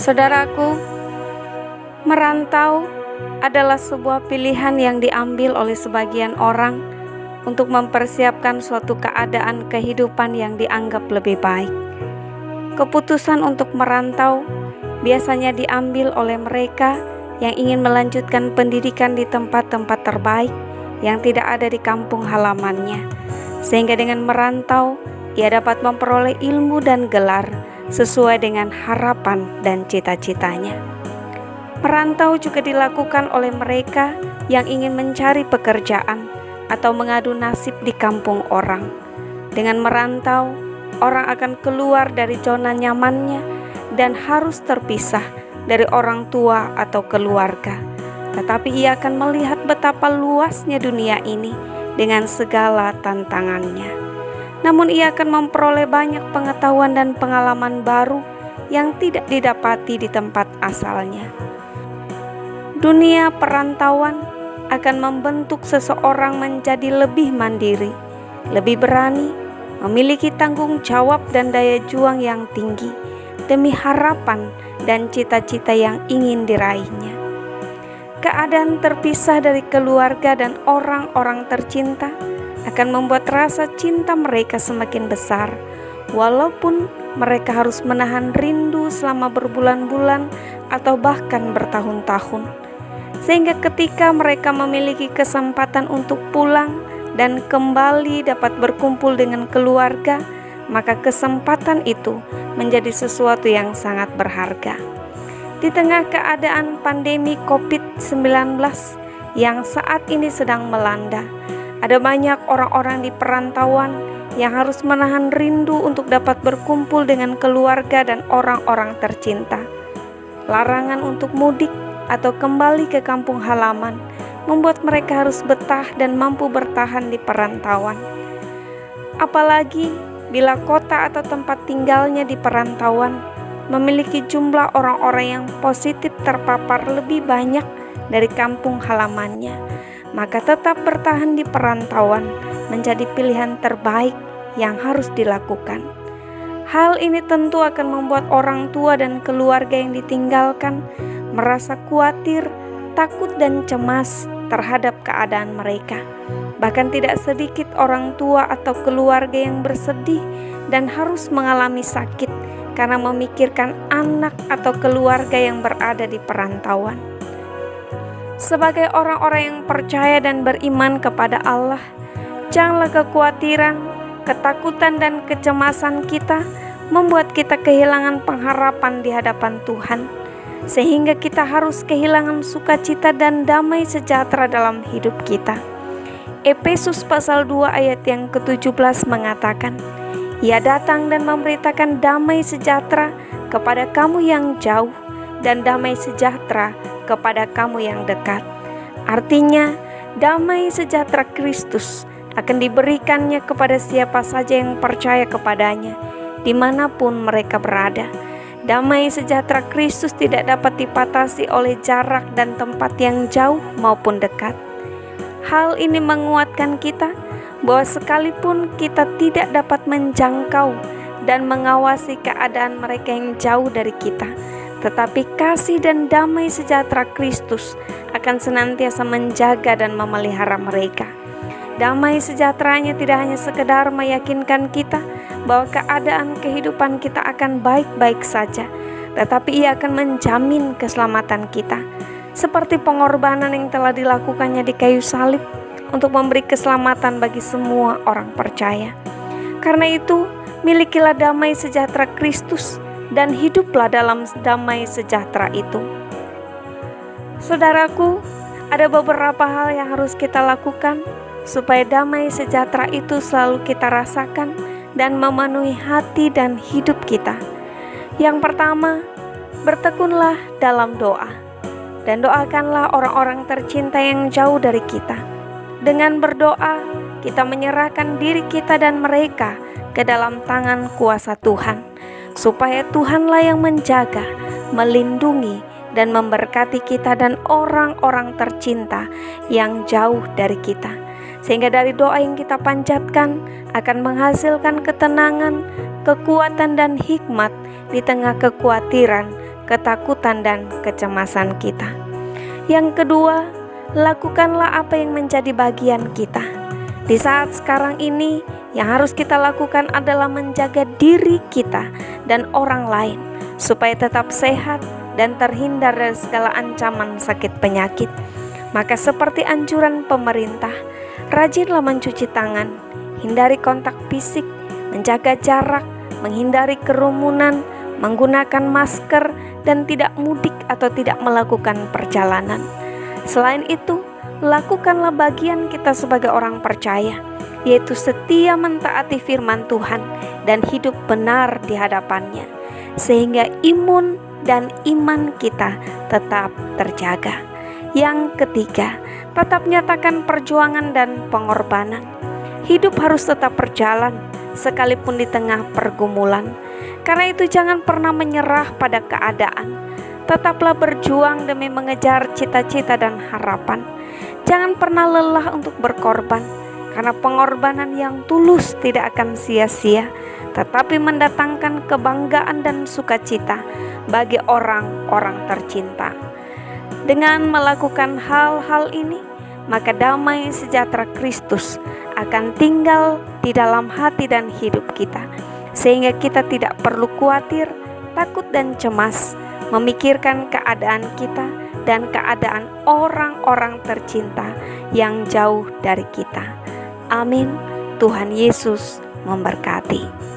Saudaraku, merantau adalah sebuah pilihan yang diambil oleh sebagian orang untuk mempersiapkan suatu keadaan kehidupan yang dianggap lebih baik. Keputusan untuk merantau biasanya diambil oleh mereka yang ingin melanjutkan pendidikan di tempat-tempat terbaik yang tidak ada di kampung halamannya, sehingga dengan merantau ia dapat memperoleh ilmu dan gelar sesuai dengan harapan dan cita-citanya. Merantau juga dilakukan oleh mereka yang ingin mencari pekerjaan atau mengadu nasib di kampung orang. Dengan merantau, orang akan keluar dari zona nyamannya dan harus terpisah dari orang tua atau keluarga. Tetapi ia akan melihat betapa luasnya dunia ini dengan segala tantangannya. Namun ia akan memperoleh banyak pengetahuan dan pengalaman baru yang tidak didapati di tempat asalnya. Dunia perantauan akan membentuk seseorang menjadi lebih mandiri, lebih berani, memiliki tanggung jawab dan daya juang yang tinggi demi harapan dan cita-cita yang ingin diraihnya. Keadaan terpisah dari keluarga dan orang-orang tercinta akan membuat rasa cinta mereka semakin besar, walaupun mereka harus menahan rindu selama berbulan-bulan atau bahkan bertahun-tahun. Sehingga ketika mereka memiliki kesempatan untuk pulang dan kembali dapat berkumpul dengan keluarga, maka kesempatan itu menjadi sesuatu yang sangat berharga. Di tengah keadaan pandemi COVID-19 yang saat ini sedang melanda, ada banyak orang-orang di perantauan yang harus menahan rindu untuk dapat berkumpul dengan keluarga dan orang-orang tercinta. Larangan untuk mudik atau kembali ke kampung halaman membuat mereka harus betah dan mampu bertahan di perantauan. Apalagi bila kota atau tempat tinggalnya di perantauan memiliki jumlah orang-orang yang positif terpapar lebih banyak dari kampung halamannya, maka tetap bertahan di perantauan menjadi pilihan terbaik yang harus dilakukan. Hal ini tentu akan membuat orang tua dan keluarga yang ditinggalkan merasa khawatir, takut dan cemas terhadap keadaan mereka. Bahkan tidak sedikit orang tua atau keluarga yang bersedih dan harus mengalami sakit karena memikirkan anak atau keluarga yang berada di perantauan. Sebagai orang-orang yang percaya dan beriman kepada Allah, janganlah kekhawatiran, ketakutan dan kecemasan kita membuat kita kehilangan pengharapan di hadapan Tuhan, sehingga kita harus kehilangan sukacita dan damai sejahtera dalam hidup kita. Efesus pasal 2 ayat yang ke-17 mengatakan, Ia datang dan memberitakan damai sejahtera kepada kamu yang jauh dan damai sejahtera kepada kamu yang dekat. Artinya, damai sejahtera Kristus akan diberikannya kepada siapa saja yang percaya kepadanya, dimanapun mereka berada. Damai sejahtera Kristus tidak dapat dipatasi oleh jarak dan tempat yang jauh maupun dekat. Hal ini menguatkan kita bahwa sekalipun kita tidak dapat menjangkau dan mengawasi keadaan mereka yang jauh dari kita, tetapi kasih dan damai sejahtera Kristus akan senantiasa menjaga dan memelihara mereka. Damai sejahteranya tidak hanya sekedar meyakinkan kita bahwa keadaan kehidupan kita akan baik-baik saja, tetapi ia akan menjamin keselamatan kita, seperti pengorbanan yang telah dilakukannya di kayu salib untuk memberi keselamatan bagi semua orang percaya. Karena itu, milikilah damai sejahtera Kristus dan hiduplah dalam damai sejahtera itu. Saudaraku, ada beberapa hal yang harus kita lakukan supaya damai sejahtera itu selalu kita rasakan dan memenuhi hati dan hidup kita. Yang pertama, bertekunlah dalam doa dan doakanlah orang-orang tercinta yang jauh dari kita. Dengan berdoa, kita menyerahkan diri kita dan mereka ke dalam tangan kuasa Tuhan, supaya Tuhanlah yang menjaga, melindungi, dan memberkati kita dan orang-orang tercinta yang jauh dari kita. Sehingga dari doa yang kita panjatkan akan menghasilkan ketenangan, kekuatan, dan hikmat di tengah kekhawatiran, ketakutan dan kecemasan kita. Yang kedua, lakukanlah apa yang menjadi bagian kita. Di saat sekarang ini, yang harus kita lakukan adalah menjaga diri kita dan orang lain supaya tetap sehat dan terhindar dari segala ancaman sakit penyakit. Maka seperti anjuran pemerintah, rajinlah mencuci tangan, hindari kontak fisik, menjaga jarak, menghindari kerumunan, menggunakan masker, dan tidak mudik atau tidak melakukan perjalanan. Selain itu, lakukanlah bagian kita sebagai orang percaya, yaitu setia mentaati firman Tuhan dan hidup benar di hadapannya, sehingga imun dan iman kita tetap terjaga. Yang ketiga, tetap nyatakan perjuangan dan pengorbanan. Hidup harus tetap berjalan sekalipun di tengah pergumulan. Karena itu jangan pernah menyerah pada keadaan. Tetaplah berjuang demi mengejar cita-cita dan harapan. Jangan pernah lelah untuk berkorban, karena pengorbanan yang tulus tidak akan sia-sia, tetapi mendatangkan kebanggaan dan sukacita bagi orang-orang tercinta. Dengan melakukan hal-hal ini, maka damai sejahtera Kristus akan tinggal di dalam hati dan hidup kita, sehingga kita tidak perlu khawatir, takut dan cemas memikirkan keadaan kita dan keadaan orang-orang tercinta yang jauh dari kita. Amin. Tuhan Yesus memberkati.